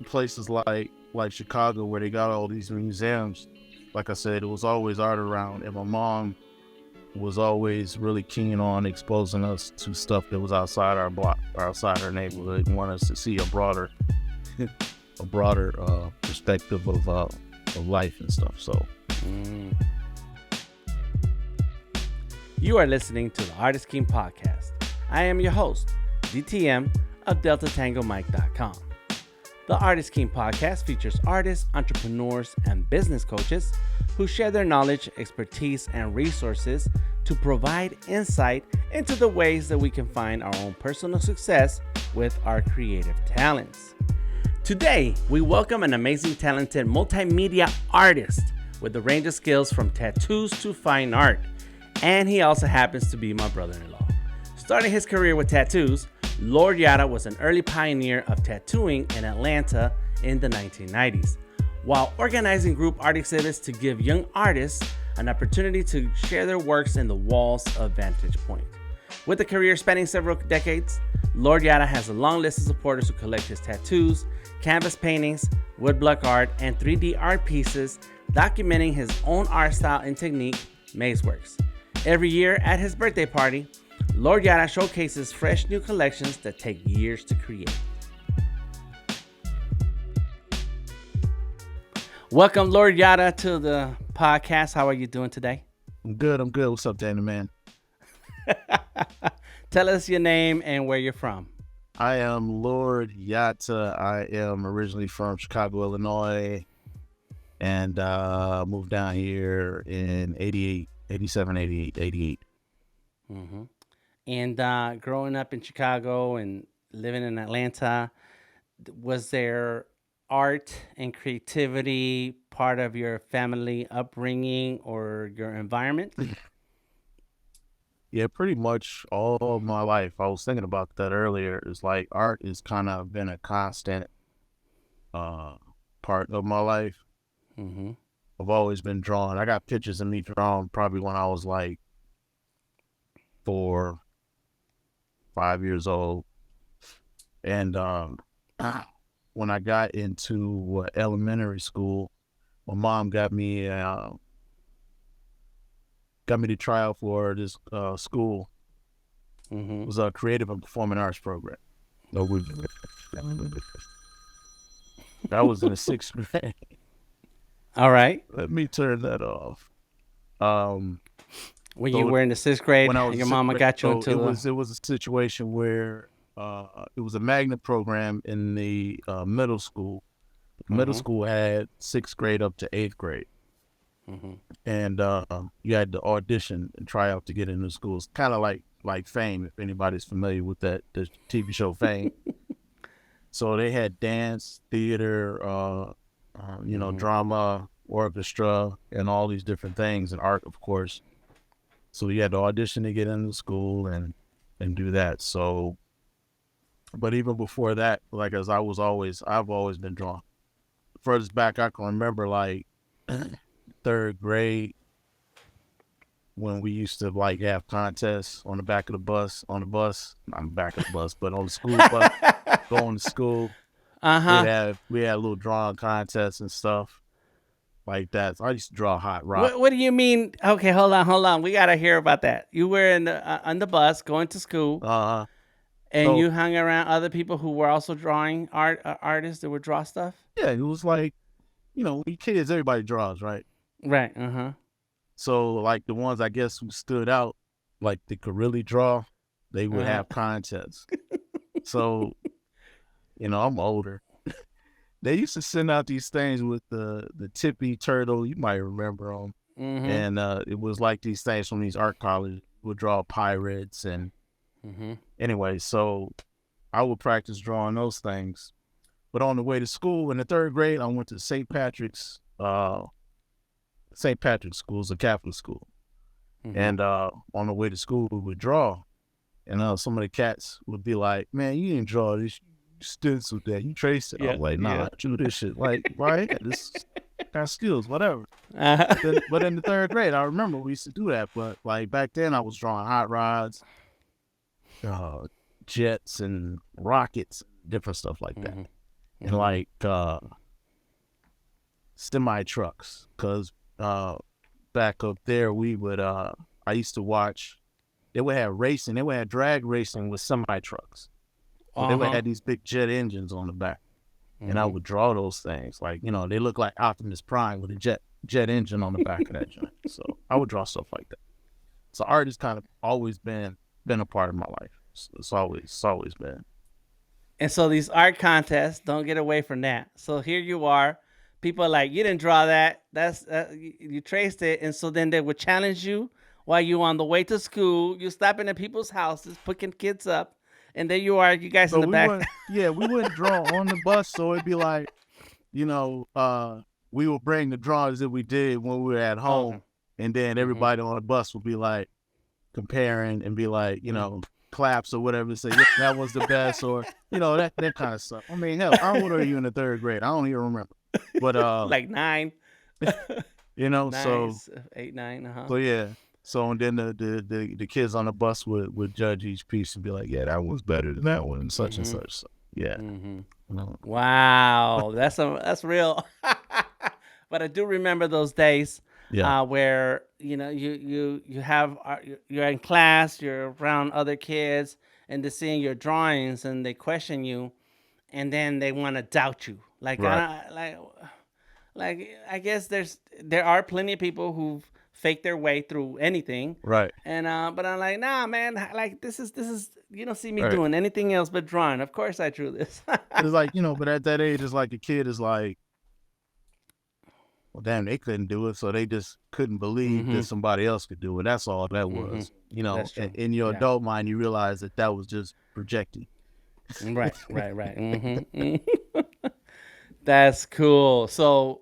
places like Chicago where they got all these museums, like I said, it was always art around, and my mom was always really keen on exposing us to stuff that was outside our block or outside our neighborhood, and wanted us to see a broader perspective of life and stuff. So You are listening to the Artist King Podcast. I am your host, DTM of DeltaTangoMike.com. The Artist King Podcast features artists, entrepreneurs, and business coaches who share their knowledge, expertise, and resources to provide insight into the ways that we can find our own personal success with our creative talents. Today, we welcome an amazing, talented multimedia artist with a range of skills from tattoos to fine art. And he also happens to be my brother-in-law. Starting his career with tattoos, Lord Yatta was an early pioneer of tattooing in Atlanta in the 1990s, while organizing group art exhibits to give young artists an opportunity to share their works in the walls of Vantage Pointe. With a career spanning several decades, Lord Yatta has a long list of supporters who collect his tattoos, canvas paintings, woodblock art, and 3D art pieces, documenting his own art style and technique, maze works. Every year at his birthday party, Lord Yatta showcases fresh new collections that take years to create. Welcome, Lord Yatta, to the podcast. How are you doing today? I'm good. What's up, Danny, man? Tell us your name and where you're from. I am Lord Yatta. I am originally from Chicago, Illinois, and moved down here in 87, 88. Mm-hmm. And growing up in Chicago and living in Atlanta, was there art and creativity part of your family upbringing or your environment? Yeah, pretty much all of my life. I was thinking about that earlier. It's like art has kind of been a constant part of my life. Mm-hmm. I've always been drawing. I got pictures of me drawing probably when I was like 4, 5 years old. And when I got into elementary school, my mom got me to try out for this school. Mm-hmm. It was a creative and performing arts program. No, that was in the 6th grade. All right. Let me turn that off. When you were in the 6th grade, when I was your in mama 6th got you grade, into it was a situation where it was a magnet program in the middle school. Middle school had 6th grade up to 8th grade. Mm-hmm. And you had to audition and try out to get into schools. Kind of like Fame, if anybody's familiar with the TV show Fame. So they had dance, theater, drama, orchestra, and all these different things, and art, of course. So you had to audition to get into school and do that. So, but even before that, like as I've always been drawing. Furthest back I can remember, like 3rd grade, when we used to like have contests on the back of the bus, not the back of the bus, but on the school bus, going to school. We had little drawing contests and stuff like that. So I used to draw hot rock. What do you mean? Okay, hold on. We gotta hear about that. You were on the bus going to school, and you hung around other people who were also drawing artists that would draw stuff. Yeah, it was like, we kids, everybody draws, right? Right. So like the ones I guess who stood out, like they could really draw, they would have contests. So, I'm older. They used to send out these things with the tippy turtle. You might remember them. Mm-hmm. And it was like these things from these art colleges would draw pirates. And anyway, so I would practice drawing those things. But on the way to school in the 3rd grade, I went to St. Patrick's school is a Catholic school. And on the way to school, we would draw. And some of the cats would be like, man, you didn't draw this. You stenciled that. You traced it. I was like, nah, I drew this shit. Like, right? This kind of skills, whatever. But in the 3rd grade, I remember we used to do that. But like back then, I was drawing hot rods, jets, and rockets, different stuff like that. and like semi trucks, because back up there we would I used to watch. They would have racing. They would have drag racing with semi trucks. So they would have these big jet engines on the back, and I would draw those things. Like, you know, they look like Optimus Prime with a jet engine on the back of that joint. So I would draw stuff like that. So art has kind of always been a part of my life. It's always been. And so these art contests, don't get away from that. So here you are, people are like, you didn't draw that. That's you traced it, and so then they would challenge you while you on the way to school. You stopping at people's houses, picking kids up, and there you are, you guys in the back. We wouldn't draw on the bus, so it'd be like, you know, we would bring the drawings that we did when we were at home, and then everybody on the bus would be like comparing and be like, you know, claps or whatever, say, yeah, that was the best, or, you know, that kind of stuff. I mean, hell, how old are you in the third grade? I don't even remember. But like 9. You know, 9, so 8, 9, So yeah. So and then the kids on the bus would judge each piece and be like, yeah, that one's better than that one, and such and such. So, yeah. Wow, that's real. But I do remember those days. Yeah. Where you know you're in class, you're around other kids, and they're seeing your drawings, and they question you, and then they want to doubt you. Like, right. I guess there are plenty of people who've faked their way through anything, right? And but I'm like, nah, man, like this is you don't see me doing anything else but drawing. Of course I drew this. It's like, you know, but at that age, it's like a kid is like, well, damn, they couldn't do it, so they just couldn't believe that somebody else could do it. That's all that was. You know, in your adult mind, you realize that was just projecting. Right. That's cool. So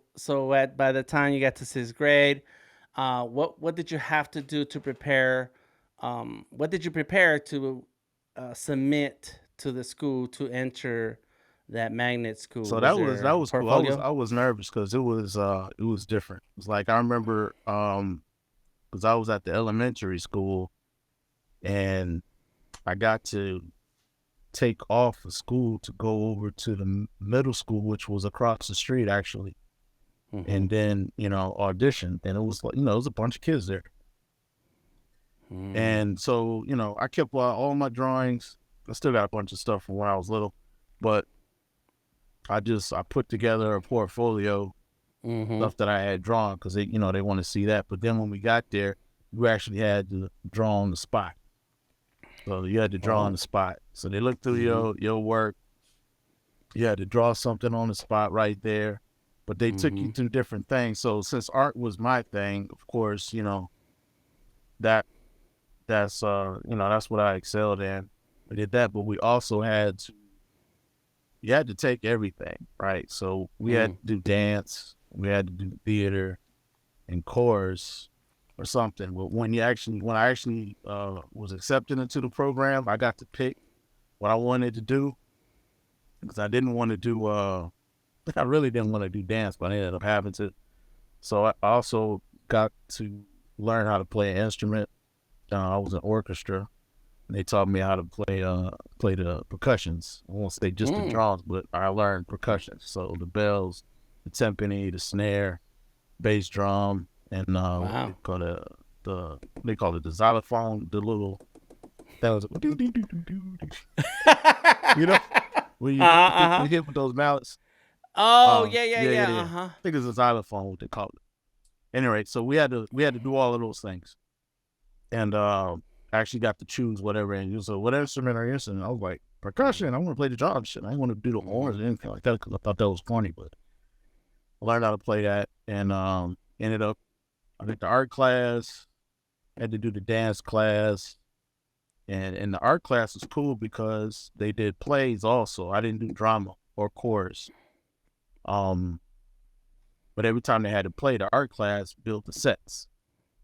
by the time you got to 6th grade, what did you have to do to prepare? What did you prepare to submit to the school to enter that magnet school? So that was cool. I was nervous because it was different. It's like, I remember because I was at the elementary school, and I got to take off of school to go over to the middle school, which was across the street actually, and then, you know, audition. And it was like, you know, it was a bunch of kids there, and so, you know, I kept all my drawings. I still got a bunch of stuff from when I was little, but I put together a portfolio, stuff that I had drawn, because they want to see that. But then when we got there, you actually had to draw on the spot. So you had to draw on the spot. So they looked through your work. You had to draw something on the spot right there. But they took you through different things. So since art was my thing, of course, you know, that's what I excelled in. We did that, but we also you had to take everything, right? So we had to do dance, we had to do theater and chorus or something. But when I actually was accepted into the program, I got to pick what I wanted to do, because I didn't want to do I really didn't want to do dance, but I ended up having to. So I also got to learn how to play an instrument. I was in orchestra. They taught me how to play the percussions. I won't say just the drums, but I learned percussion. So the bells, the timpani, the snare, bass drum, and they call it the xylophone. The little that was you know, when you hit with those mallets. Oh yeah. I think it's a xylophone, what they call it. Anyway, so we had to do all of those things, and I actually got to choose whatever, and so what instrument are you interested in? I was like, percussion. I want to play the drum shit. I didn't want to do the horns or anything like that, because I thought that was corny. But I learned how to play that, and ended up, I did the art class, had to do the dance class, and the art class was cool because they did plays also. I didn't do drama or chorus, but every time they had to play, the art class built the sets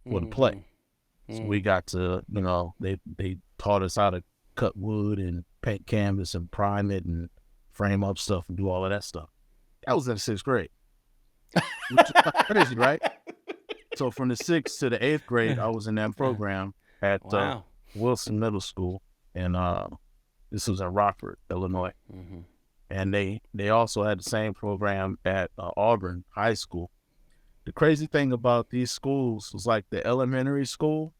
for the play. So we got to, you know, they taught us how to cut wood and paint canvas and prime it and frame up stuff and do all of that stuff. That was in 6th grade. Which is crazy, right? So from the 6th to the 8th grade, I was in that program at Wilson Middle School, and this was in Rockford, Illinois. and they also had the same program at Auburn High School. The crazy thing about these schools was like the elementary school,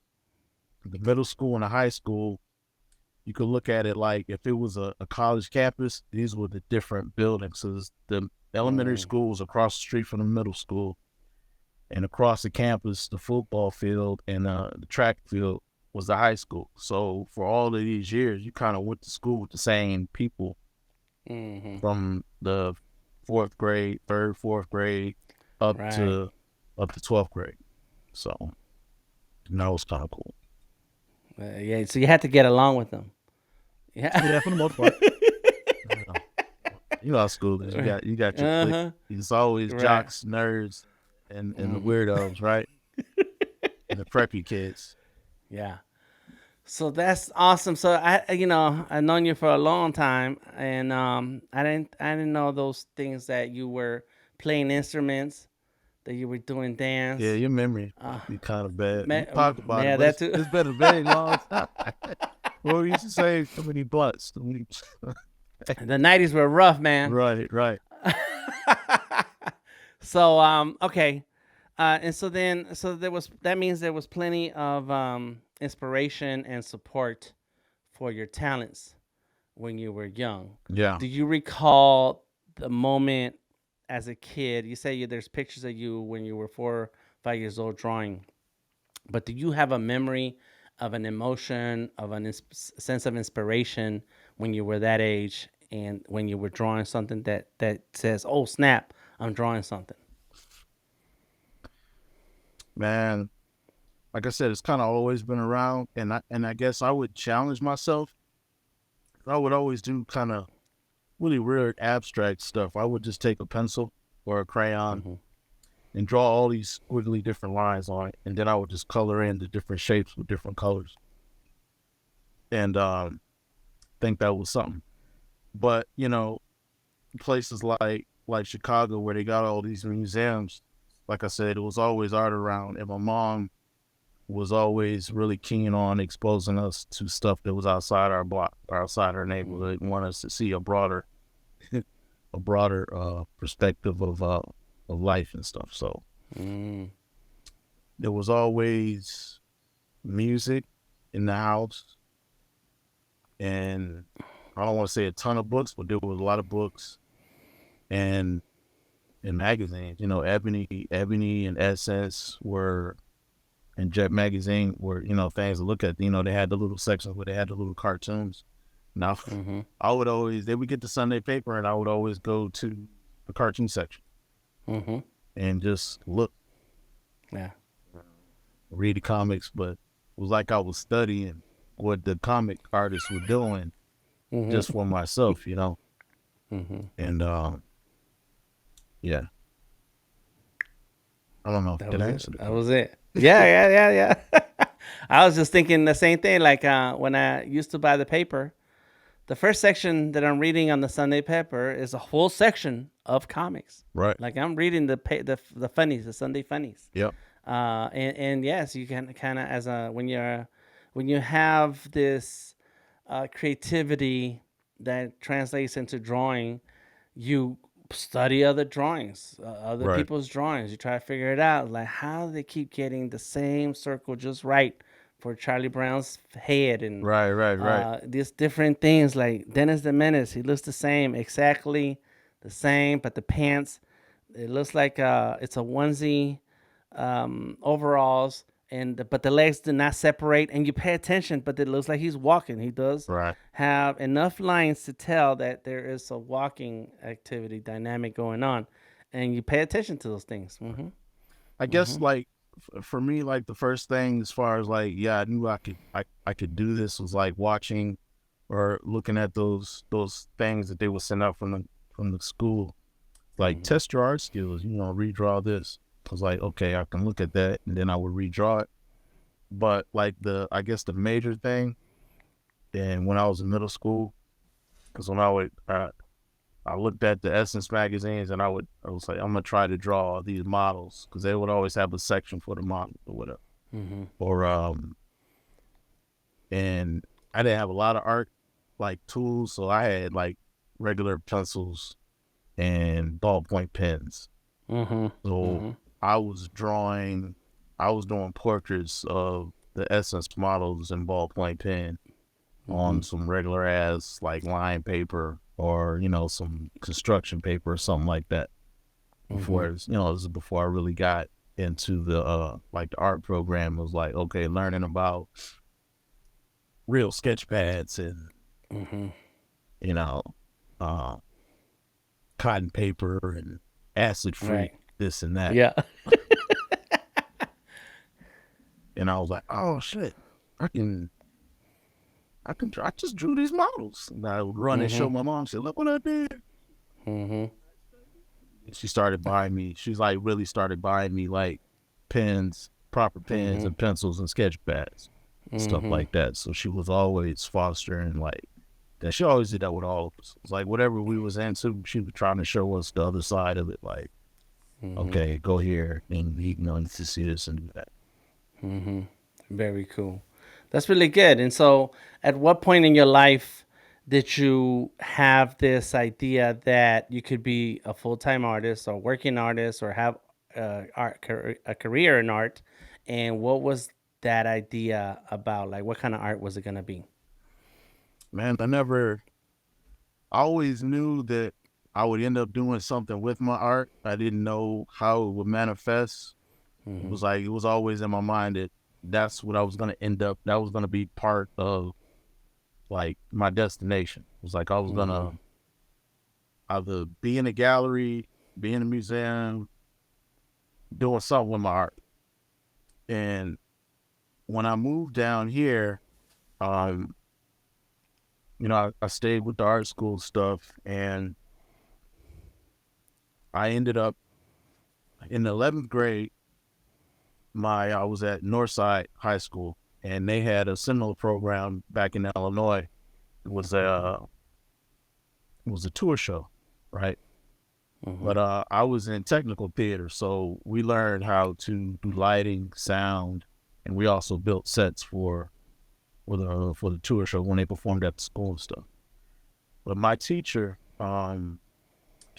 the middle school, and the high school. You could look at it like if it was a college campus, these were the different buildings. So the elementary school was across the street from the middle school, and across the campus, the football field and the track field was the high school. So for all of these years, you kind of went to school with the same people from the fourth grade, third, fourth grade, up to 12th grade. So that was kind of cool. Yeah, so you had to get along with them. Yeah, for the most part. You know how school is. You got your clique. It's always jocks, nerds, and the weirdos, right? And the preppy kids. Yeah. So that's awesome. So I've known you for a long time, and I didn't know those things, that you were playing instruments, that you were doing dance. Yeah, your memory be kind of bad. We talked about it, but it's been a very long time. Well, we used to say so many blunts. The 90s were rough, man. Right. So okay, and so that means there was plenty of inspiration and support for your talents when you were young. Yeah. Do you recall the moment as a kid? You say there's pictures of you when you were 4 or 5 years old drawing, but do you have a memory of an emotion, of a sense of inspiration when you were that age, and when you were drawing something that says, "Oh snap, I'm drawing something"? Man, like I said, it's kind of always been around, and I guess I would challenge myself. I would always do kind of really weird abstract stuff. I would just take a pencil or a crayon and draw all these squiggly different lines on it, and then I would just color in the different shapes with different colors, and think that was something. But places like Chicago, where they got all these museums, like I said, it was always art around, and my mom was always really keen on exposing us to stuff that was outside our block, or outside our neighborhood, and want us to see a broader perspective of life and stuff. So there was always music in the house, and I don't want to say a ton of books, but there was a lot of books and magazines. Ebony and Essence and Jet Magazine were, things to look at. They had the little sections where they had the little cartoons. Now, they would get the Sunday paper, and I would always go to the cartoon section and just look. Yeah. Read the comics, but it was like I was studying what the comic artists were doing just for myself, And yeah. I don't know. Did I answer that? That was it. Yeah. I was just thinking the same thing. Like when I used to buy the paper, the first section that I'm reading on the Sunday paper is a whole section of comics. Right. Like I'm reading the funnies, the Sunday funnies. Yep. And yes, you can kind of when you have this creativity that translates into drawing, you study other drawings, other people's drawings. You try to figure it out, like how do they keep getting the same circle just right for Charlie Brown's head, and right. These different things. Like Dennis the Menace, he looks the same, exactly the same, but the pants, it looks like it's a onesie, overalls, but the legs do not separate, and you pay attention, but it looks like he's walking. He does have enough lines to tell that there is a walking activity dynamic going on, and you pay attention to those things. I guess like for me, like the first thing as far as like, I knew I could do this was like watching or looking at those things that they would send out from the school, like test your art skills, redraw this. I was like, okay, I can look at that, and then I would redraw it. But like I guess the major thing, and when I was in middle school, because when I looked at the Essence magazines, and I was like, I'm gonna try to draw these models, because they would always have a section for the model or whatever. Or and I didn't have a lot of art like tools, so I had like regular pencils and ballpoint pens. Mm-hmm. So Mm-hmm. I was drawing, I was doing portraits of the Essence models in ballpoint pen Mm-hmm. on some regular ass like line paper or some construction paper or something like that. Mm-hmm. Before this is before I really got into the like the art program. It was like, okay, learning about real sketch pads and Mm-hmm. you know uh cotton paper and acid free Right. this and that. Yeah. And I was like, oh shit, I can I just drew these models. And I would run and Mm-hmm. show my mom, say, look what I did. Mm-hmm. And she started buying me, she's like really started buying me like pens, proper pens Mm-hmm. and pencils and sketch pads, stuff Mm-hmm. like that. So she was always fostering like that. She always did that with all of us. It's like whatever we was into, she was trying to show us the other side of it. Like, Mm-hmm. okay, go here and need to see this and do that. Mm-hmm. Very cool. That's really good. And so, at what point in your life did you have this idea that you could be a full time artist or working artist or have a career in art? And what was that idea about? Like, what kind of art was it going to be? Man, I always knew that I would end up doing something with my art. I didn't know how it would manifest. It Mm-hmm. was like, it was always in my mind that that's what I was going to end up, that was going to be part of like my destination. It was like I was going Mm-hmm. to either be in a gallery, be in a museum, doing something with my art. And when I moved down here, um, I stayed with the art school stuff, and I ended up in the 11th grade. I was at Northside High School, and they had a similar program back in Illinois. It was a tour show, right? Mm-hmm. But I was in technical theater, so we learned how to do lighting, sound, and we also built sets for the tour show when they performed at the school and stuff. But my teacher, can't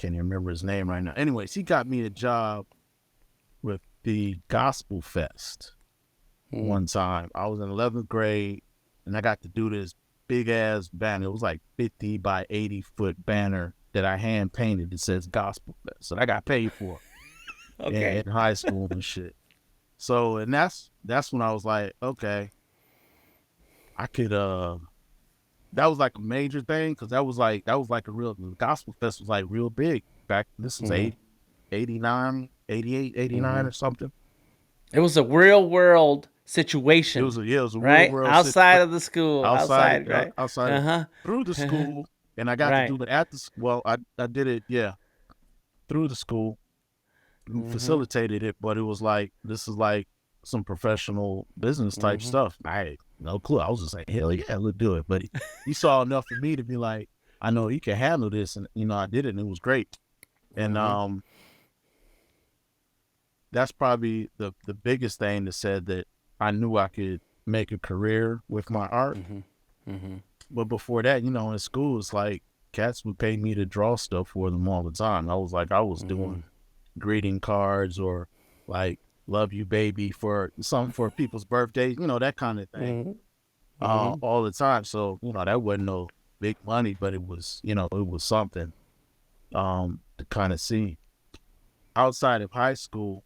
even remember his name right now. Anyways, he got me a job with the Gospel Fest Mm-hmm. one time. I was in 11th grade, and I got to do this big ass banner. It was like 50 by 80-foot banner that I hand painted. It says Gospel Fest, so I got paid for Okay. in high school and shit. So, and that's when I was like, okay, I could that was like a major thing because that was like a real the Gospel Fest was like real big back. This was Mm-hmm. 89, 88, Mm-hmm. 89 or something. It was a real world It situation, was a real right? world Outside situation of the school, outside outside, right? outside of Uh through the huh. school, and I got to Right. do it at the well. I did it, yeah, through the school, Mm-hmm. facilitated it, but it was like this is like some professional business type Mm-hmm. stuff. I had no clue. I was just like, hell yeah, let's do it. But he saw enough of me to be like, I know he can handle this, and I did it, and it was great. And Mm-hmm. that's probably the biggest thing that said that I knew I could make a career with my art. Mm-hmm. Mm-hmm. But before that, in school, it's like cats would pay me to draw stuff for them all the time. I was Mm-hmm. doing greeting cards or like love you baby for some for people's birthdays, that kind of thing. Mm-hmm. Mm-hmm. All the time. So, that wasn't no big money, but it was something to kind of see. Outside of high school,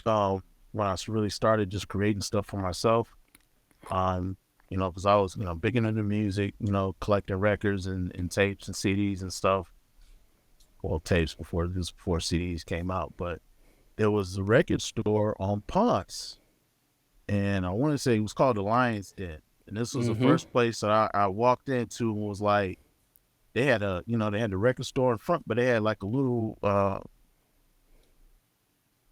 when I really started just creating stuff for myself, because I was, big into music, collecting records and tapes and CDs and stuff. Well, tapes before CDs came out, but there was a record store on Ponce, and I want to say it was called the Lion's Den. And this was the Mm-hmm. first place that I walked into and was like, they had the record store in front, but they had like a little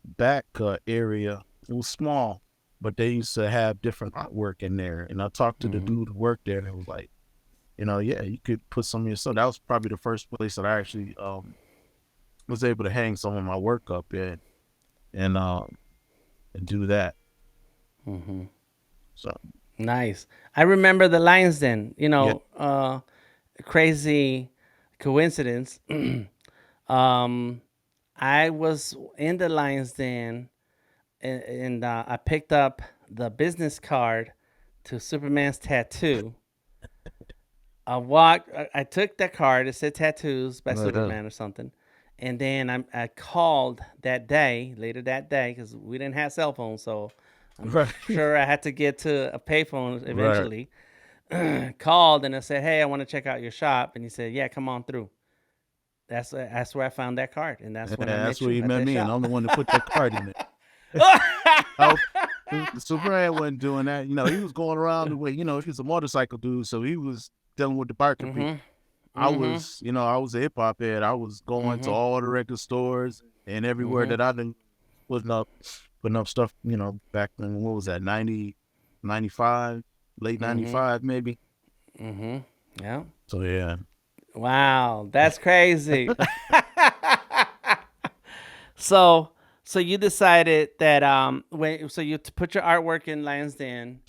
back area. It was small, but they used to have different artwork in there. And I talked to the Mm-hmm. dude who worked there, and it was like, yeah, you could put some of your stuff. That was probably the first place that I actually was able to hang some of my work up in and do that. Mm-hmm. So Nice. I remember the Lions Den. yeah, crazy coincidence. I was in the Lions Den, and I picked up the business card to Superman's tattoo. I took that card. It said tattoos by Uh, Superman or something. And then I called that day, later that day, because we didn't have cell phones. So I'm right, sure I had to get to a payphone right. eventually. Called and I said, "Hey, I want to check out your shop." And he said, "Yeah, come on through." That's where I found that card, and that's Yeah, when I that's met where you you at met that me, and shop. I'm the one that put that card in it. I, the Superman wasn't doing that. He was going around the way. He's a motorcycle dude, so he was dealing with the biker people. Mhm. I Mhm. was, I was a hip hop head. I was going to Mhm. all the record stores and everywhere Mhm. that I done putting up stuff. Back in what was that 90, 95, late Mhm. 95 maybe. Mhm. Yeah. So yeah, Wow, that's crazy. so so you decided that you put your artwork in Lansden.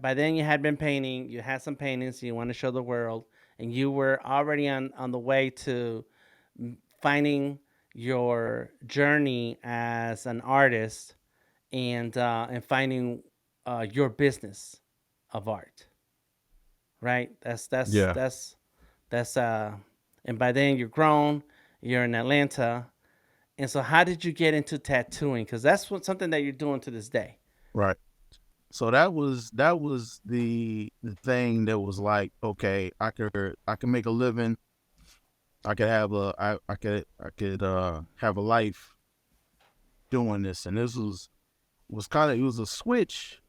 By then you had been painting. You had some paintings you want to show the world, and you were already on the way to finding your journey as an artist, and finding your business of art. Right? yeah, That's and by then you're grown. You're in Atlanta. And so, how did you get into tattooing? Because that's something that you're doing to this day. right. So that was the thing that was like, okay, I can make a living. I could have I could have a life doing this, and this was kind of, it was a switch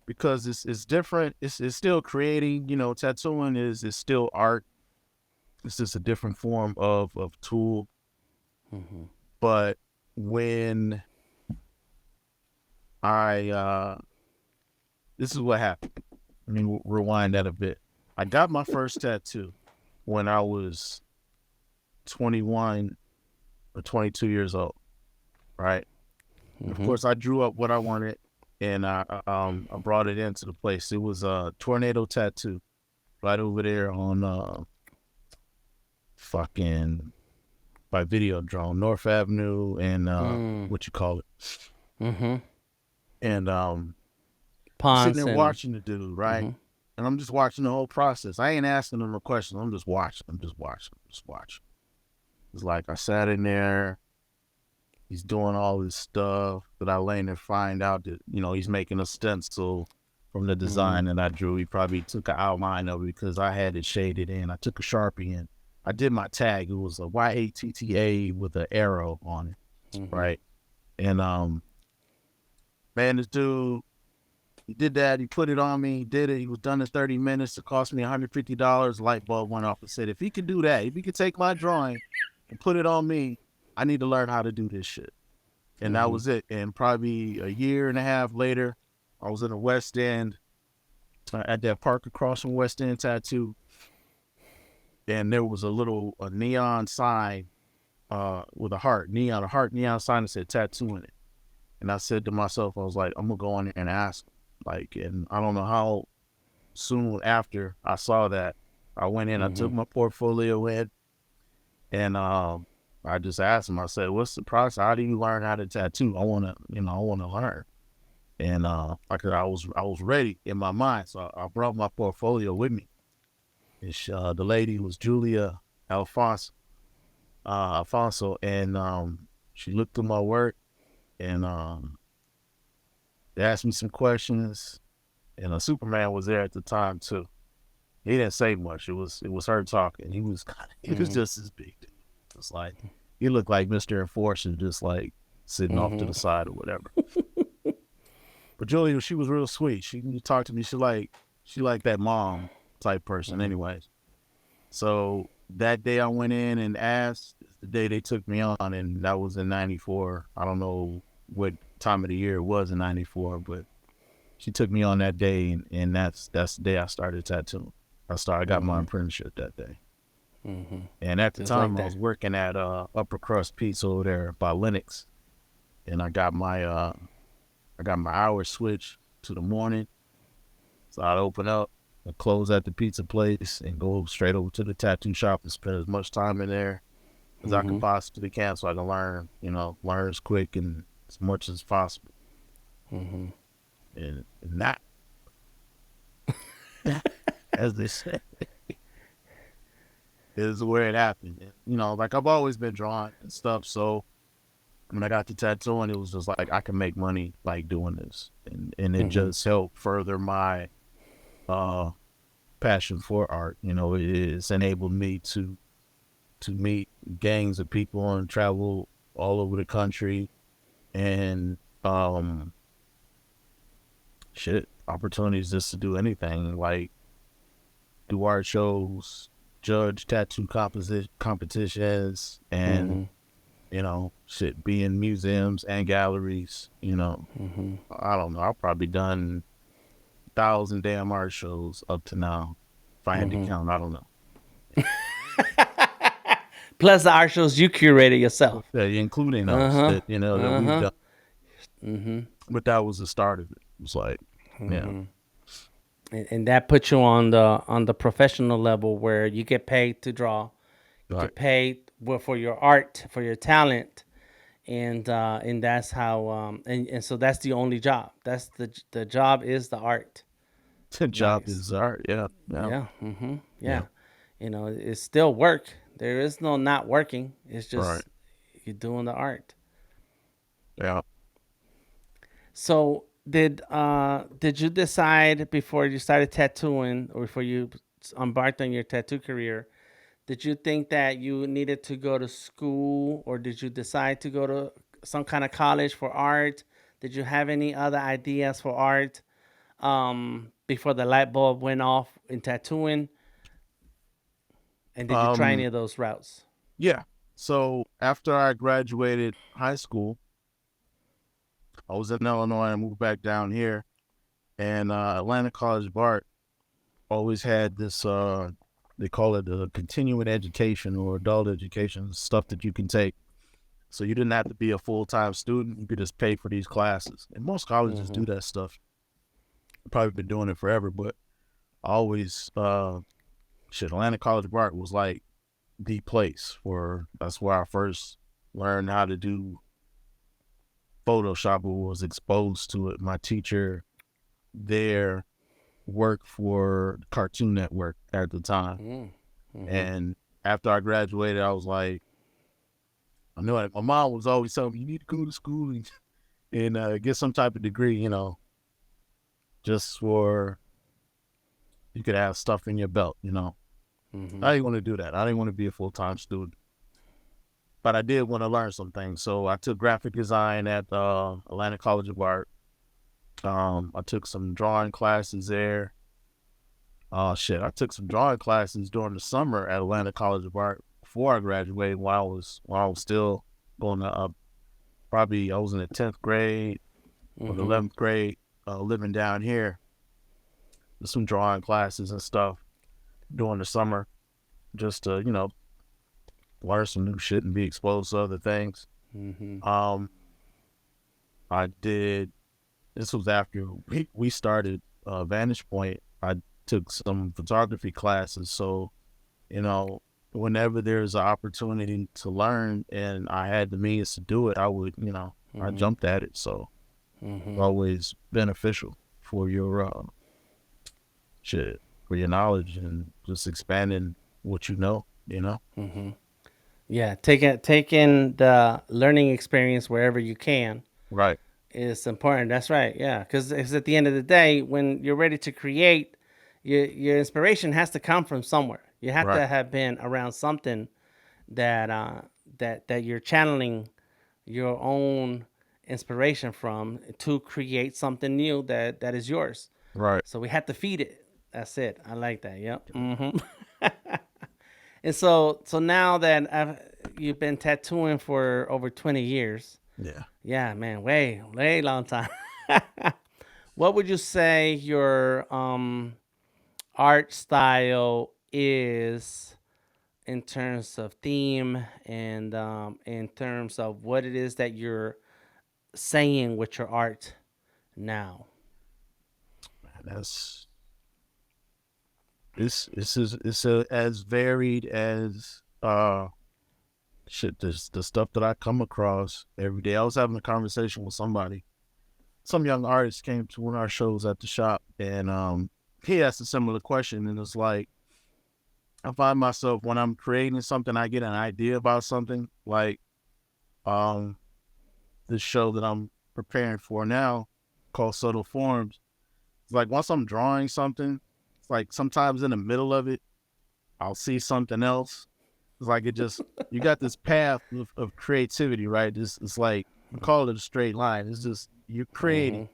because it's different. It's still creating. Tattooing is still art. It's just a different form of tool. Mm-hmm. But when I this is what happened. Let me rewind that a bit. I got my first tattoo when I was 21 or 22 years old, right? And of Mm-hmm. course, I drew up what I wanted, and I brought it into the place. It was a tornado tattoo right over there on fucking by Video Drone, North Avenue, and Mm. what you call it. Mm-hmm. And I'm sitting Ponce there and. watching the dude, right? Mm-hmm. And I'm just watching the whole process. I ain't asking him no questions. I'm just watching. I'm just watching. Just watching. It's like I sat in there. He's doing all this stuff, but I later find out that he's making a stencil from the Mm-hmm. design that I drew. He probably took an outline of it because I had it shaded in. I took a Sharpie and I did my tag. It was a YATTA with an arrow on it, Mm-hmm. right? And man, this dude, he did that. He put it on me. He did it. He was done in 30 minutes. It cost me $150. Light bulb went off and said, if he could do that, if he could take my drawing and put it on me, I need to learn how to do this shit. And that Mm-hmm. was it. And probably a year and a half later, I was in the West End at that park across from West End Tattoo, and there was a neon sign with a heart neon sign that said tattoo in it. And I said to myself, I was like, I'm gonna go in there and ask. Like, and I don't know how soon after I saw that, I went in, I Mm-hmm. took my portfolio in, and I just asked him. I said, "What's the process? How do you learn how to tattoo? I wanna learn." And I was ready in my mind, so I brought my portfolio with me. And the lady was Julia Alfonso, and she looked through my work, and they asked me some questions, and Superman was there at the time too. He didn't say much. It was her talking. He was Mm-hmm. just as big. It's like he looked like Mr. Enforcer, just like sitting off to Mm-hmm. the side or whatever. But Julia, she was real sweet. She talked to me. She like that mom type person, Mm-hmm. anyways. So that day I went in and asked. The day they took me on, and that was in '94. I don't know what time of the year it was in '94, but she took me on that day, and that's the day I started tattooing. I got my Mm-hmm. apprenticeship that day. Mm-hmm. And at the Just like time I that. was working at Upper Crust Pizza over there by Linux, and I got my hours switched to the morning. So I'd open up close at the pizza place and go straight over to the tattoo shop and spend as much time in there as I could Mm-hmm. possibly can, so I can learn, learn as quick and as much as possible. Mm-hmm. And that, as they say, is where it happened. And, like I've always been drawing and stuff, so when I got the tattooing, it was just like I can make money like doing this, and it Mm-hmm. just helped further my uh passion for art. It's enabled me to meet gangs of people and travel all over the country and shit opportunities just to do anything like do art shows, judge tattoo competitions, and Mm-hmm. shit, be in museums and galleries. Mm-hmm. I don't know. I've probably done 1,000 damn art shows up to now. If I had to Mm-hmm. count, I don't know. Plus the art shows you curated yourself. Yeah, including Uh those huh. that Uh we've huh. done. Mm-hmm. But that was the start of it. It was like, yeah, Mm-hmm. And that puts you on the professional level where you get paid to draw, you right. get paid for your art, for your talent, and that's how and so that's the only job. That's the job is the art. The job Nice. is art. Yeah, yeah, Yeah. Mm-hmm. yeah. Yeah. It's still work. There is no not working. It's Right. just you're doing the art. Yeah. So did you decide before you started tattooing or before you embarked on your tattoo career? Did you think that you needed to go to school, or did you decide to go to some kind of college for art? Did you have any other ideas for art before the light bulb went off in tattooing? And did you try any Um. of those routes? Yeah. So after I graduated high school, I was in Illinois. I moved back down here, and Atlanta College of Art always had this. They call it a continuing education or adult education stuff that you can take. So you didn't have to be a full-time student. You could just pay for these classes. And most colleges Mm-hmm. do that stuff. I've probably been doing it forever, but I always Atlanta College of Art was like the place for. That's where I first learned how to do Photoshop, or was exposed to it. My teacher there worked for Cartoon Network at the time. Mm-hmm. And after I graduated, I was like, I know it. My mom was always telling me, you need to go to school and get some type of degree, just for you could have stuff in your belt. Mm-hmm. I didn't want to do that. I didn't want to be a full-time student. But I did want to learn some things. So I took graphic design at Atlanta College of Art. I took some drawing classes there. Oh shit! I took some drawing classes during the summer at Atlanta College of Art before I graduated. While I was still going to probably I was in the 10th grade or the Mm-hmm. 11th grade, living down here. There's some drawing classes and stuff during the summer, just to learn some new shit and be exposed to other things. Mm-hmm. Um, I did. This was after we started Vantage Point. I took some photography classes, so you know, whenever there's an opportunity to learn and I had the means to do it, I would, I Mm-hmm. jumped at it. So it's Mm-hmm. always beneficial for your shit, for your knowledge and just expanding what you know. Mm-hmm. Yeah, taking the learning experience wherever you can Right, is important. That's right. Yeah, because at the end of the day, when you're ready to create, your inspiration has to come from somewhere. You have right, to have been around something that that you're channeling your own inspiration from to create something new that is yours. right. So we have to feed it. That's it. I like that. Yep. Mm-hmm. And so now that you've been tattooing for over 20 years, Yeah. yeah, man, way long time. What would you say your art style is in terms of theme and in terms of what it is that you're saying with your art now? That's as varied as the stuff that I come across every day. I was having a conversation with somebody. Some young artist came to one of our shows at the shop, and he asked a similar question, and it's like I find myself when I'm creating something, I get an idea about something, like um this show that I'm preparing for now called Subtle Forms. It's like once I'm drawing something, it's like sometimes in the middle of it, I'll see something else. It's like it just you got this path of creativity, right? It's like we call it a straight line. It's just you're creating.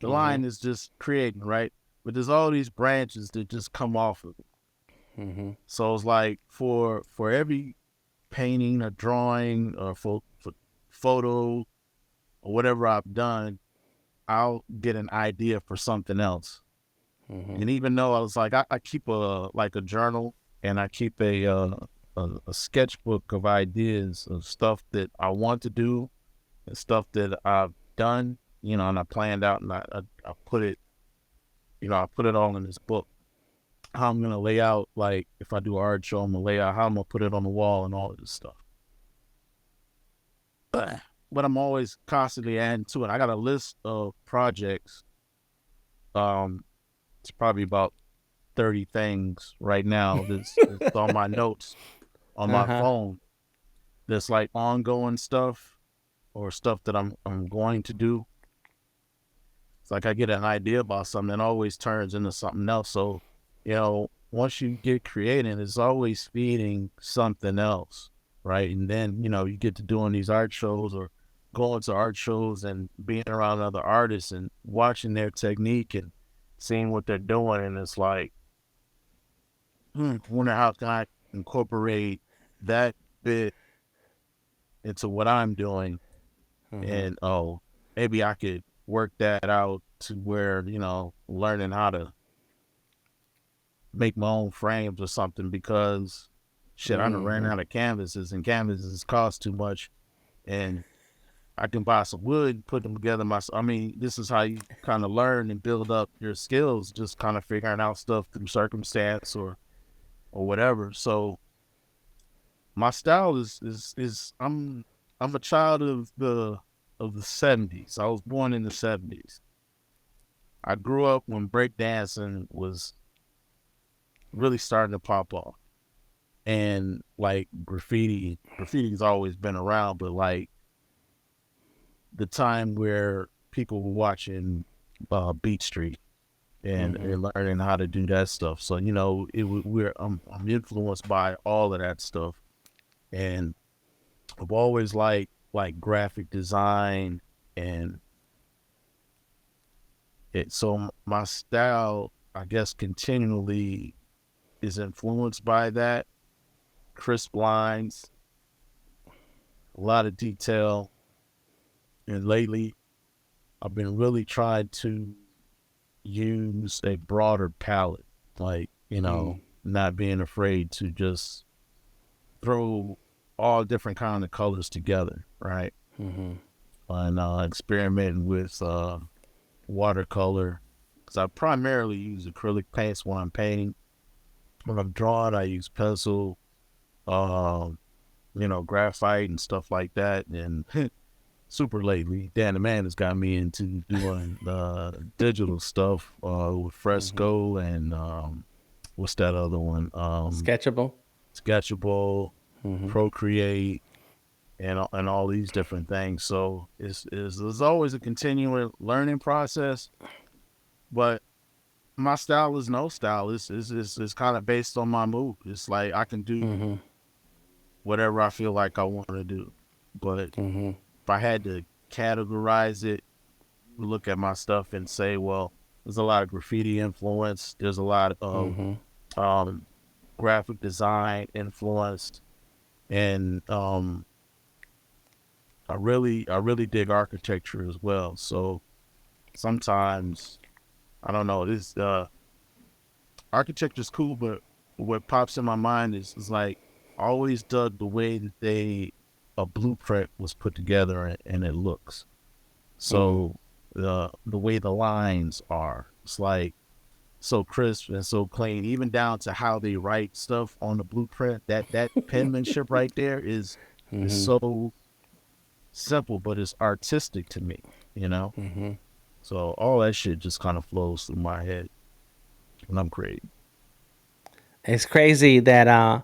The line is just creating, right? But there's all these branches that just come off of it. So it's like for every painting or drawing or for photo or whatever I've done, I'll get an idea for something else. And even though I was like, I keep a journal, and I keep a sketchbook of ideas of stuff that I want to do and stuff that I've done, and I planned out, and I put it, I put it all in this book. How I'm gonna lay out, like if I do an art show, I'm gonna lay out how I'm gonna put it on the wall and all of this stuff. But I'm always constantly adding to it. I got a list of projects. It's probably about 30 things right now that's on my notes on my phone. That's like ongoing stuff or stuff that I'm going to do. It's like I get an idea about something, it always turns into something else. So, once you get creating, it's always feeding something else, right? And then, you get to doing these art shows or going to art shows and being around other artists and watching their technique and seeing what they're doing. And it's like, wonder how can I incorporate that bit into what I'm doing. And, maybe I could work that out to where, learning how to make my own frames or something, because shit, I done ran out of canvases, and canvases cost too much, and I can buy some wood and put them together myself. I mean, this is how you kind of learn and build up your skills, just kind of figuring out stuff through circumstance or whatever. So my style is I'm a child of the 70s. I was born in the 70s. I grew up when breakdancing was really starting to pop off. And like graffiti's always been around, but like the time where people were watching Beat Street and learning how to do that stuff. So, I'm influenced by all of that stuff. And I've always liked like graphic design, and so my style, I guess, continually is influenced by that. Crisp lines, a lot of detail. And lately I've been really trying to use a broader palette, like, not being afraid to just throw all different kind of colors together, right? And experimenting with watercolor, because I primarily use acrylic paints when I'm painting. When I'm drawing, I use pencil, graphite and stuff like that. And super lately, Dan the Man has got me into doing digital stuff with Fresco and what's that other one? Sketchable, Procreate, and all these different things. So it's always a continuing learning process. But my style is no style. It's kind of based on my mood. It's like I can do whatever I feel like I want to do. But if I had to categorize it, look at my stuff and say, well, there's a lot of graffiti influence. There's a lot of graphic design influenced, and I really dig architecture as well. So sometimes, I don't know, this architecture's cool, but what pops in my mind is like I always dug the way that a blueprint was put together and it looks. So the way the lines are, it's like so crisp and so clean, even down to how they write stuff on the blueprint. That penmanship right there is Mm-hmm. so simple, but it's artistic to me, you know? Mm-hmm. So all that shit just kind of flows through my head when I'm creating. It's crazy that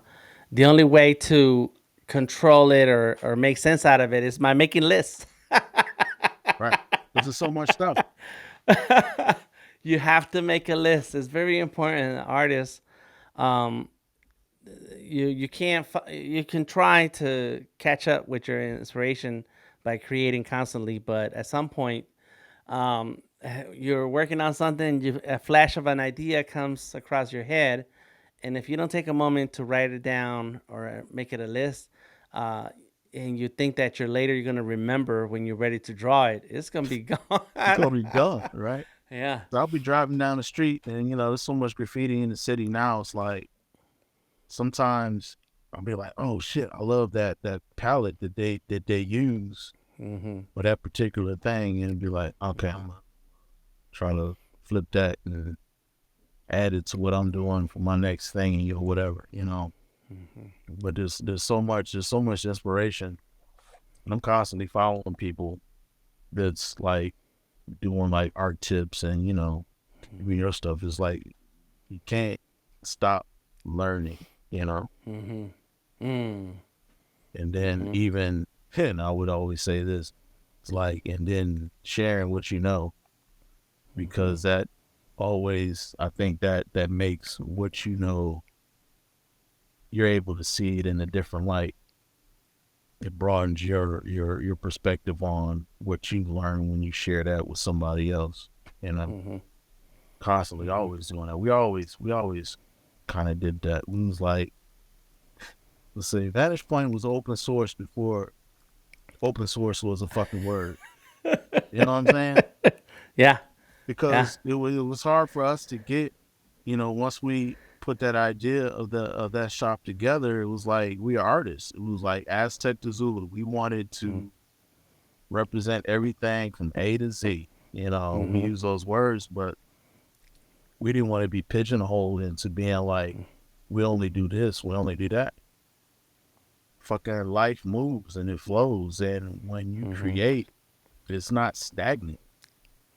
the only way to control it or make sense out of it is by making lists. Right. Because there's so much stuff. You have to make a list. It's very important. Artists, um, you can't you can try to catch up with your inspiration by creating constantly, but at some point, um, you're working on something. A flash of an idea comes across your head, and if you don't take a moment to write it down or make it a list, uh, and you think that you're going to remember when you're ready to draw it, it's going to be It's gone. gonna be done, right? Yeah. So I'll be driving down the street and there's so much graffiti in the city now. It's like sometimes I'll be like, oh shit, I love that palette that they use Mm-hmm. for that particular thing, and be like, okay, I'm gonna try to flip that and add it to what I'm doing for my next thing, or whatever. Mm-hmm. But there's so much inspiration, and I'm constantly following people that's like doing like art tips, and even your stuff is like you can't stop learning. Mm-hmm. Mm. And then Mm-hmm. even and I would always say this, it's like, and then sharing what you know, Mm-hmm. because that always, I think that makes what you're able to see it in a different light. It broadens your perspective on what you learn when you share that with somebody else. And I'm Mm-hmm. constantly Mm-hmm. always doing that. We always kind of did that. We was like, let's say Vantage Point was open source before open source was a fucking word. You know what I'm saying? Yeah. Yeah. Because it was hard for us to get, once we put that idea of that shop together, it was like we are artists. It was like Aztec to Zulu. We wanted to represent everything from A to Z. We Mm-hmm. use those words, but we didn't want to be pigeonholed into being like, we only do this, we only do that. Fucking life moves and it flows, and when you Mm-hmm. create, it's not stagnant.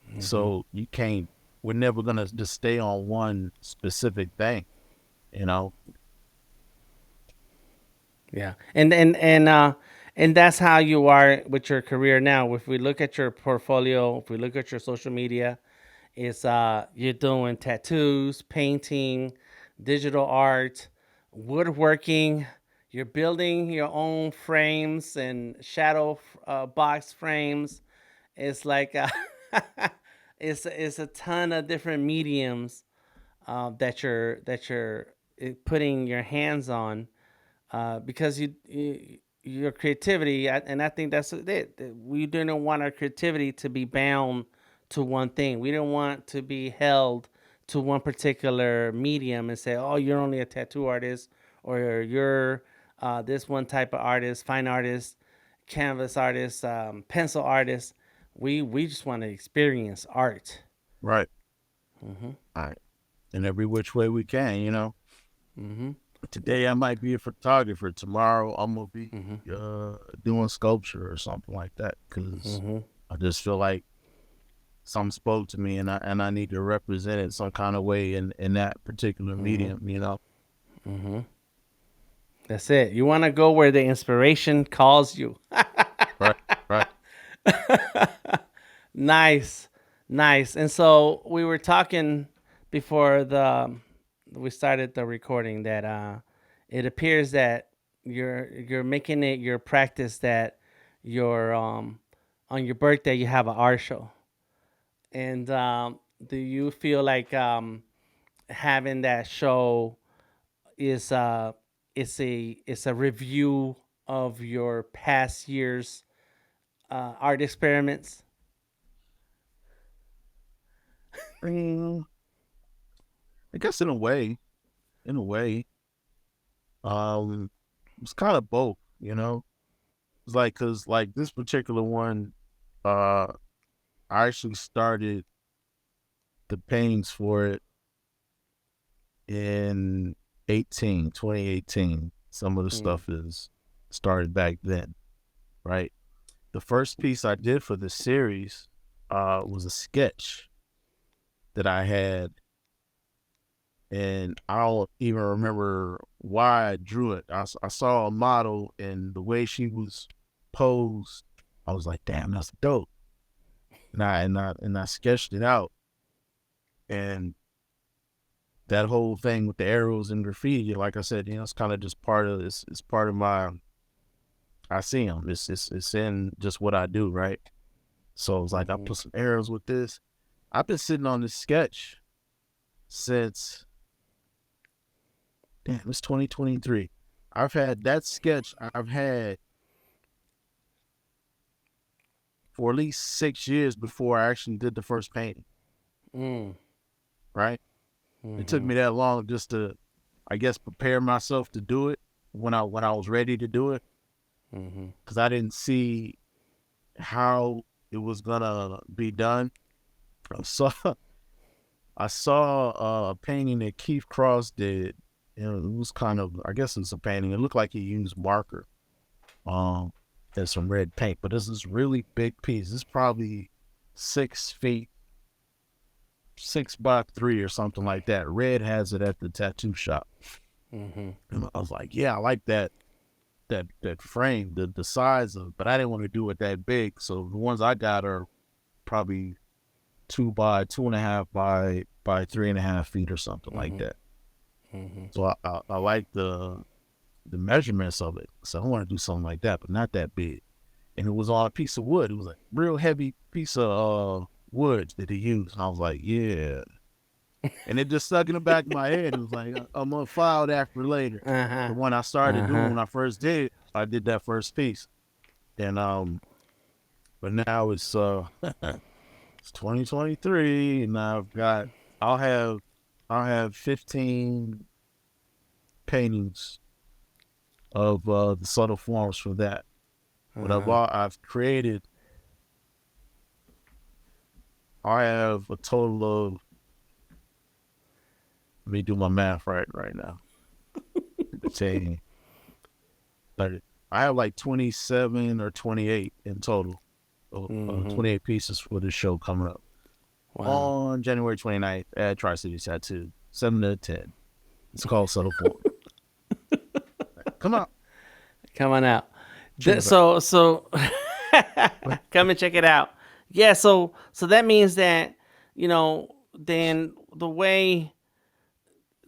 Mm-hmm. So you can't. We're never gonna just stay on one specific thing. You know. Yeah. And that's how you are with your career now. If we look at your portfolio, if we look at your social media, it's you're doing tattoos, painting, digital art, woodworking. You're building your own frames and shadow box frames. It's like it's a ton of different mediums that you're putting your hands on because your creativity, and I think that's it. We didn't want our creativity to be bound to one thing. We didn't want to be held to one particular medium and say, "Oh, you're only a tattoo artist," or "You're this one type of artist, fine artist, canvas artist, pencil artist." We just want to experience art. Right. Hmm. All right. In every which way we can. Hmm. Today I might be a photographer. Tomorrow I'm gonna be Hmm. doing sculpture or something like that. Cause Hmm. I just feel like something spoke to me, and I need to represent it some kind of way in that particular Hmm. medium. Hmm. That's it. You want to go where the inspiration calls you. Right. Right. Nice, nice. And so we were talking before the we started the recording that it appears that you're making it your practice that you're on your birthday you have an art show. And do you feel like having that show is it's a review of your past years art experiments? Mm, I guess in a way, in a way, um, it's kind of both. It's like, cause like this particular one, uh, I actually started the paintings for it in 2018. Some of the stuff is started back then, right? The first piece I did for the series was a sketch that I had, and I don't even remember why I drew it. I saw a model, and the way she was posed, I was like, "Damn, that's dope." And I sketched it out, and that whole thing with the arrows and graffiti, like I said, it's kind of just part of this. It's part of my. I see them. It's in just what I do, right? So it's like I put some arrows with this. I've been sitting on this sketch since, damn, it's 2023. I've had that sketch. I've had for at least 6 years before I actually did the first painting. Right? It took me that long just to, I guess, prepare myself to do it when I was ready to do it, because I didn't see how it was gonna be done. I saw a painting that Keith Cross did. It was kind of, I guess it's a painting. It looked like he used marker, and some red paint. But this is really big piece. It's probably 6 feet, 6x3 or something like that. Red has it at the tattoo shop. And I was like, yeah, I like that frame, the size of, but I didn't want to do it that big. So the ones I got are probably 2 by 2.5 by 3.5 feet or something like that. So I like the measurements of it. So I want to do something like that, but not that big. And it was on a piece of wood. It was a real heavy piece of wood that he used. And I was like, yeah. And it just stuck in the back of my head. It was like, I'm gonna file that for later. The one I started doing when I first did, I did that first piece. And but now it's 2023, and I'll have 15 paintings of the subtle forms for that. But I've created, I have a total of, let me do my math right now. 30. I have like 27 or 28 in total. 28 pieces for the show coming up. Wow. On January 29th at Tri-City Tattoo, 7 to 10. It's called Subtle Form. Come on out. So come and check it out. Yeah, so that means that, then the way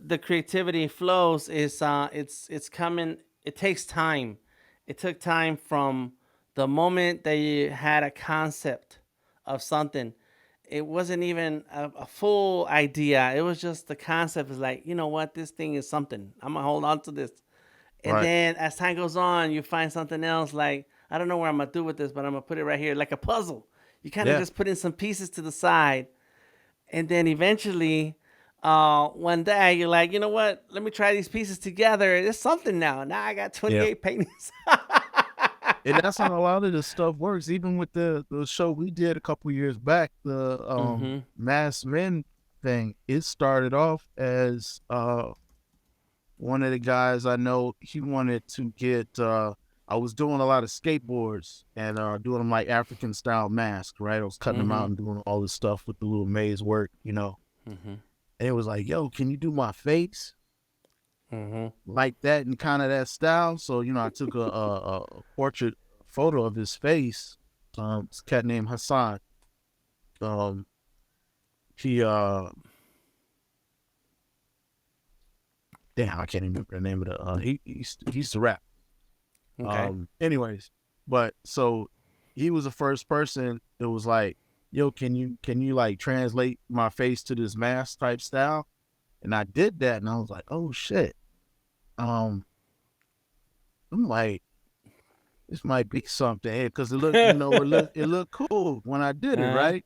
the creativity flows is it's coming. It takes time. It took time from the moment that you had a concept of something. It wasn't even a full idea. It was just the concept is like, you know what, this thing is something. I'm gonna hold on to this. And then as time goes on, you find something else like, I don't know where I'm gonna do with this, but I'm gonna put it right here, like a puzzle. You kind of just put in some pieces to the side, and then eventually, one day you're like, you know what? Let me try these pieces together. It's something now. Now I got 28 paintings. And that's how a lot of this stuff works. Even with the show we did a couple years back, the Masked Men thing, it started off as one of the guys I know, he wanted to get, I was doing a lot of skateboards and doing them like African style masks, right? I was cutting them out and doing all this stuff with the little maze work, And it was like, yo, can you do my face? Like that and kind of that style. So, I took a portrait photo of his face. It's a cat named Hassan. He damn, I can't even remember the name of the he used to rap. Okay. Anyways, but so he was the first person that was like, yo, can you like translate my face to this mask type style? And I did that, and I was like, oh shit. I'm like, this might be something, because it looked, it looked cool when I did it, right?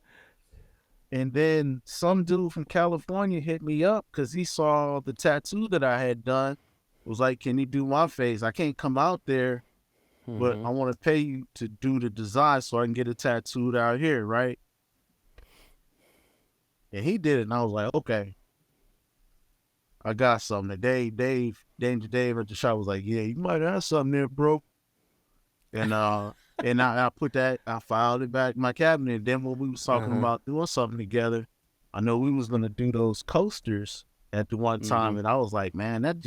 And then some dude from California hit me up because he saw the tattoo that I had done. Was like, can you do my face? I can't come out there, but I want to pay you to do the design so I can get it tattooed out here, right? And he did it, and I was like, okay. I got something. Danger Dave at the shop was like, yeah, you might have something there, bro. And I put that, I filed it back in my cabinet. And then when we was talking Uh-huh. about doing something together, I know we was gonna do those coasters at the one Mm-hmm. time, and I was like, man, it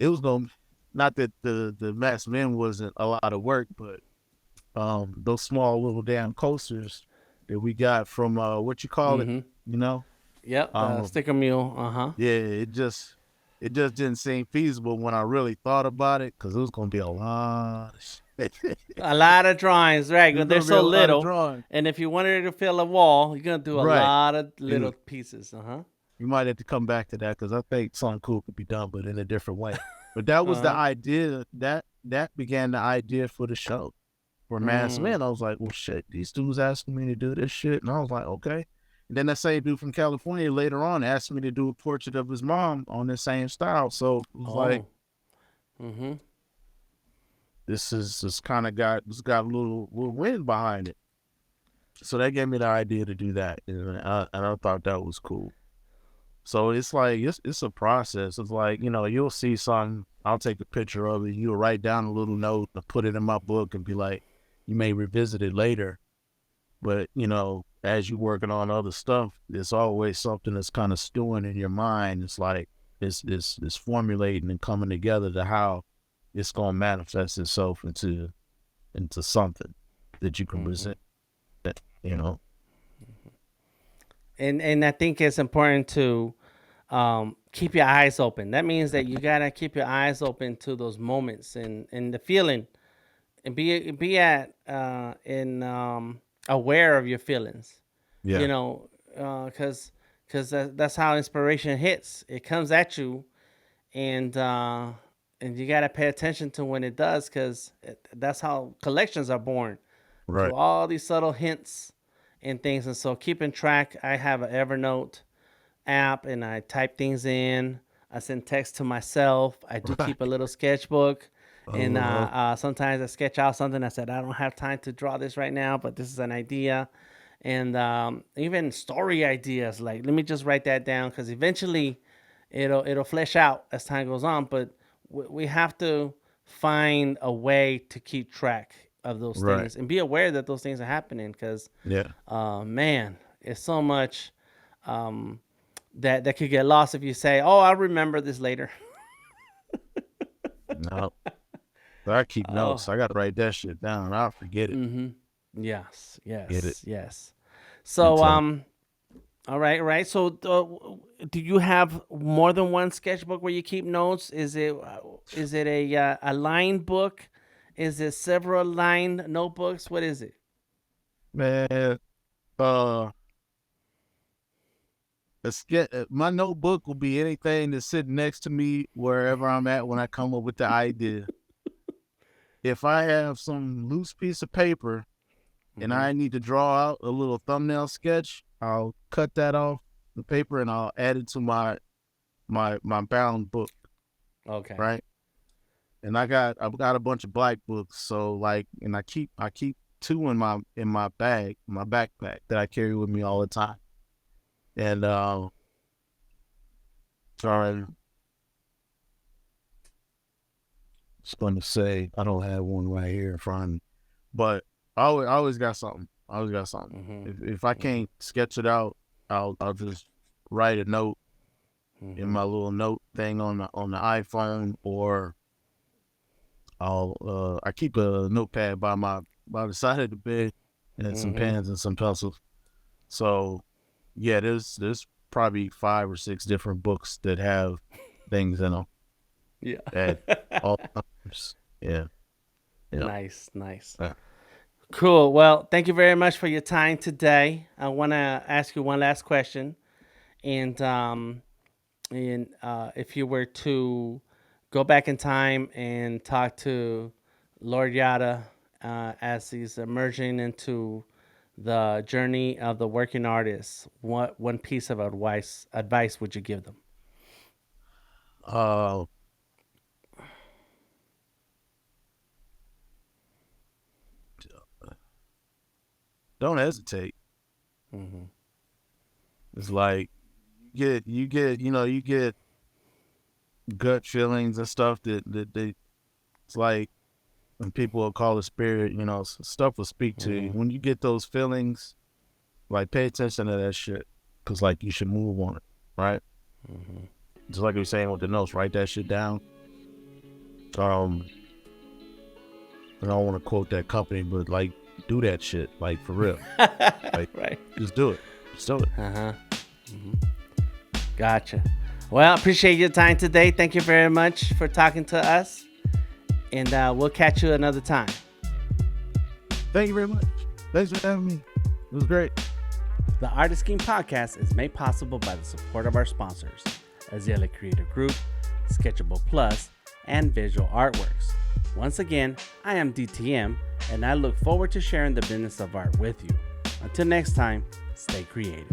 was gonna, not that the Max Men wasn't a lot of work, but those small little damn coasters that we got from what you call it, Mm-hmm. you know, Yep, the um sticker mule. Uh-huh. yeah, it just didn't seem feasible when I really thought about it, because it was gonna be a lot of shit. A lot of drawings, right? There's 'Cause they're gonna be so a lot of little. drawing. And if you wanted to fill a wall, you're gonna do a Right. lot of You little pieces. Uh-huh. you might have to come back to that, because I think something cool could be done, but in a different way. But that was the Uh-huh. idea. That began the idea for the show. For Mass Mm. Men, I was like, well, shit, these dudes asking me to do this shit. And I was like, okay. And then that same dude from California later on asked me to do a portrait of his mom on the same style. So it was like, Oh. Mm-hmm. this got a little wind behind it. So that gave me the idea to do that. And I thought that was cool. So it's like, it's a process. It's like, you'll see something, I'll take a picture of it, you'll write down a little note and put it in my book and be like, you may revisit it later. But, as you're working on other stuff, there's always something that's kind of stewing in your mind. It's like it's formulating and coming together to how it's gonna manifest itself into something that you can Mm-hmm. present. That, you know. And I think it's important to keep your eyes open. That means that you gotta keep your eyes open to those moments and the feeling, and be at in aware of your feelings. Yeah. You know, because that's how inspiration hits. It comes at you, and you gotta pay attention to when it does, because that's how collections are born, through Right. all these subtle hints and things. And so keeping track, I have an Evernote app and I type things in. I send text to myself. I do Right. keep a little sketchbook. And Uh-huh. sometimes I sketch out something. I said, I don't have time to draw this right now, but this is an idea. And even story ideas, like, let me just write that down, because eventually it'll flesh out as time goes on. But we have to find a way to keep track of those Right. things and be aware that those things are happening, because Yeah. man, it's so much um, that could get lost if you say, "Oh, I'll remember this later." No. But I keep Oh, notes. I gotta write that shit down. I'll forget it. mm-hmm. Yes, Get it. yes, yes. I'm So, telling. all right, right. So, do you have more than one sketchbook where you keep notes? Is it a line book? Is it several line notebooks? What is it? Man, uh my notebook will be anything that's sitting next to me wherever I'm at when I come up with the idea. If I have some loose piece of paper and Mm-hmm. I need to draw out a little thumbnail sketch, I'll cut that off the paper and I'll add it to my bound book, Okay. right? And I've got a bunch of black books, so like, and I keep two in my bag, my backpack that I carry with me all the time. And sorry, it's going to say I don't have one right here in front of me, but I always got something. I always got something. Mm-hmm. If I Mm-hmm. can't sketch it out, I'll just write a note in Mm-hmm. my little note thing on the iPhone, or I keep a notepad by the side of the bed, and some Mm-hmm. pens and some pencils. So yeah, there's probably 5 or 6 different books that have things in them Yeah. at all times. Yeah, yeah. Nice, nice. Yeah. Cool. Well, thank you very much for your time today. I want to ask you one last question, and if you were to go back in time and talk to Lord Yatta as he's emerging into the journey of the working artist, what one piece of advice would you give them? Uh, don't hesitate. Mm-hmm. It's like you get gut feelings and stuff that they, it's like when people will call it spirit, stuff will speak to you. When you get those feelings, like pay attention to that shit, because like you should move on it, right? Just like we were saying with the notes, write that shit down. I don't want to quote that company, but like do that shit, like for real. Like, right. Just do it. Just do it. Gotcha. Well, appreciate your time today. Thank you very much for talking to us. And we'll catch you another time. Thank you very much. Thanks for having me. It was great. The Artist King podcast is made possible by the support of our sponsors, Azalea Creator Group, Sketchable Plus, and Visual Artworks. Once again, I am DTM, and I look forward to sharing the business of art with you. Until next time, stay creative.